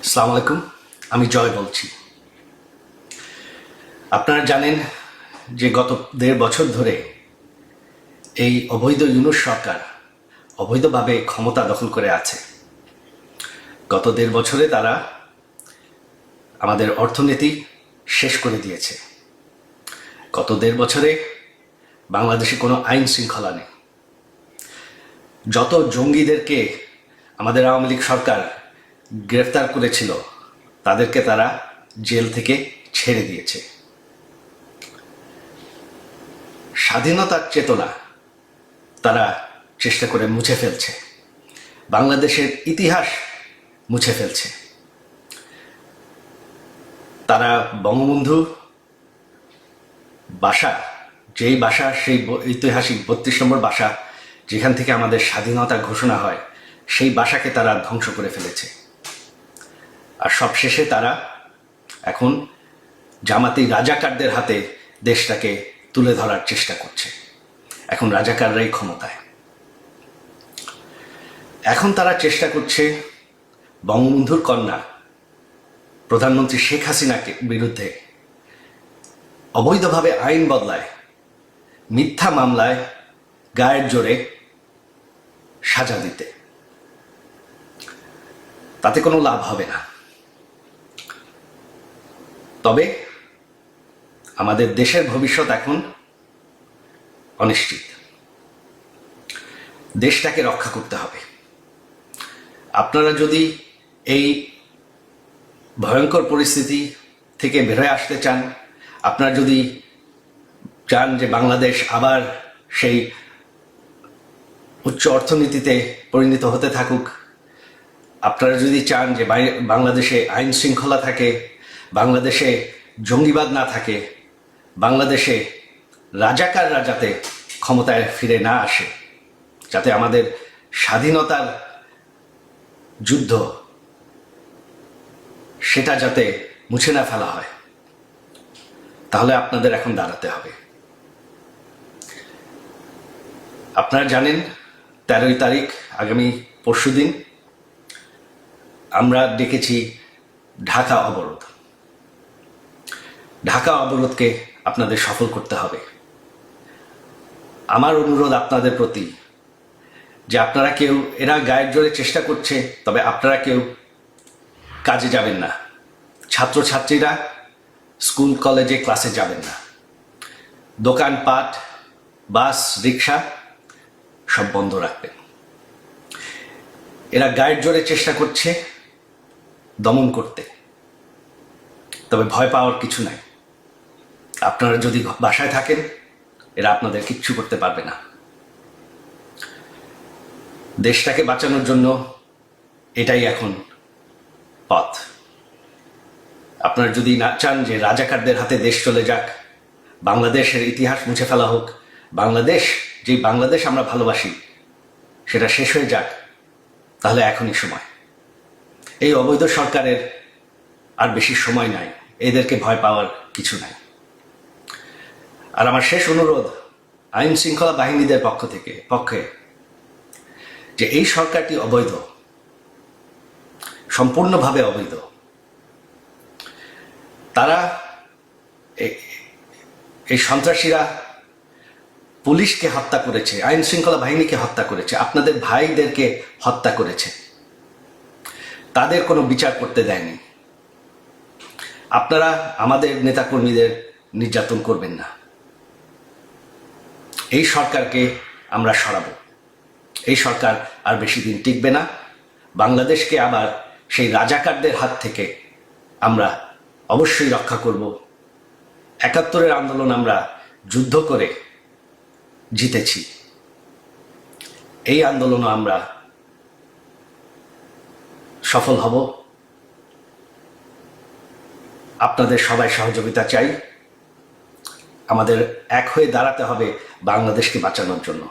আসসালামু আলাইকুম। আমি জয় বলছি। আপনারা জানেন যে গত ১.৫ বছর ধরে এই অবৈধ ইউনূস সরকার অবৈধভাবে ক্ষমতা দখল করে আছে। গত ১.৫ বছরে তারা আমাদের অর্থনীতি শেষ করে দিয়েছে। গত ১.৫ বছরে বাংলাদেশে কোনো আইন শৃঙ্খলা নেই। যত জঙ্গিদেরকে আমাদের আওয়ামী লীগ সরকার গ্রেফতার করেছিল তাদেরকে তারা জেল থেকে ছেড়ে দিয়েছে। স্বাধীনতার চেতনা তারা চেষ্টা করে মুছে ফেলছে, বাংলাদেশের ইতিহাস মুছে ফেলছে। তারা বঙ্গবন্ধু বাসা, যেই বাসা, সেই ঐতিহাসিক ৩২ নম্বর বাসা যেখান থেকে আমাদের স্বাধীনতা ঘোষণা হয়, সেই বাসাকে তারা ধ্বংস করে ফেলেছে। আর সবশেষে তারা এখন জামাতি রাজাকারদের হাতে দেশটাকে তুলে ধরার চেষ্টা করছে। এখন রাজাকাররাই ক্ষমতায়। এখন তারা চেষ্টা করছে বঙ্গবন্ধুর কন্যা প্রধানমন্ত্রী শেখ হাসিনাকে বিরুদ্ধে অবৈধভাবে আইন বদলায়, মিথ্যা মামলায় গায়ের জোরে সাজা দিতে। তাতে কোনো লাভ হবে না। তবে আমাদের দেশের ভবিষ্যৎ এখন অনিশ্চিত। দেশটাকে রক্ষা করতে হবে। আপনারা যদি এই ভয়ঙ্কর পরিস্থিতি থেকে বের হয়ে আসতে চান, আপনারা যদি চান যে বাংলাদেশ আবার সেই উচ্চ অর্থনীতিতে পরিণত হতে থাকুক, আপনারা যদি চান যে বাংলাদেশে আইন শৃঙ্খলা থাকে, বাংলাদেশে জঙ্গিবাদ না থাকে, বাংলাদেশে রাজাকাররা যাতে ক্ষমতায় ফিরে না আসে, যাতে আমাদের স্বাধীনতার যুদ্ধ সেটা যাতে মুছে না ফেলা হয়, তাহলে আপনাদের এখন দাঁড়াতে হবে। আপনারা জানেন ১৩ তারিখ আগামী পরশুদিন আমরা ডেকেছি ঢাকা অবরোধ। ঢাকা অবরোধকে আপনাদের সফল করতে হবে। আমার অনুরোধ আপনাদের প্রতি যে আপনারা কেউ, এরা গায়ের জোরে চেষ্টা করছে, তবে আপনারা কেউ কাজে যাবেন না। ছাত্রছাত্রীরা স্কুল কলেজে ক্লাসে যাবেন না। দোকানপাট, বাস, রিক্সা সব বন্ধ রাখবেন। এরা গায়ের জোরে চেষ্টা করছে দমন করতে, তবে ভয় পাওয়ার কিছু নাই। আপনারা যদি বাসায় থাকেন, এরা আপনাদের কিচ্ছু করতে পারবে না। দেশটাকে বাঁচানোর জন্য এটাই এখন পথ। আপনারা যদি না চান যে রাজাকারদের হাতে দেশ চলে যাক, বাংলাদেশের ইতিহাস মুছে ফেলা হোক, বাংলাদেশ, যে বাংলাদেশ আমরা ভালোবাসি, সেটা শেষ হয়ে যাক, তাহলে এখনই সময়। এই অবৈধ সরকারের আর বেশি সময় নাই, এদেরকে ভয় পাওয়ার কিছু নাই। আর আমার শেষ অনুরোধ আইন শৃঙ্খলা বাহিনীদের পক্ষে যে এই সরকারটি অবৈধ, সম্পূর্ণভাবে অবৈধ। তারা, এই সন্ত্রাসীরা পুলিশকে হত্যা করেছে, আইন শৃঙ্খলা বাহিনীকে হত্যা করেছে, আপনাদের ভাইদেরকে হত্যা করেছে, তাদের কোনো বিচার করতে দেয়নি। আপনারা আমাদের নেতাকর্মীদের নির্যাতন করবেন না। এই সরকারকে আমরা সরাবো। এই সরকার আর বেশি দিন টিকবে না। বাংলাদেশকে আবার সেই রাজাকারদের হাত থেকে আমরা অবশ্যই রক্ষা করব। ৭১-এর আন্দোলন আমরা যুদ্ধ করে জিতেছি। এই আন্দোলনও আমরা সফল হব। আপনাদের সবাই সহযোগিতা চাই। আমাদের এক হয়ে দাঁড়াতে হবে বাংলাদেশকে বাঁচানোর জন্য।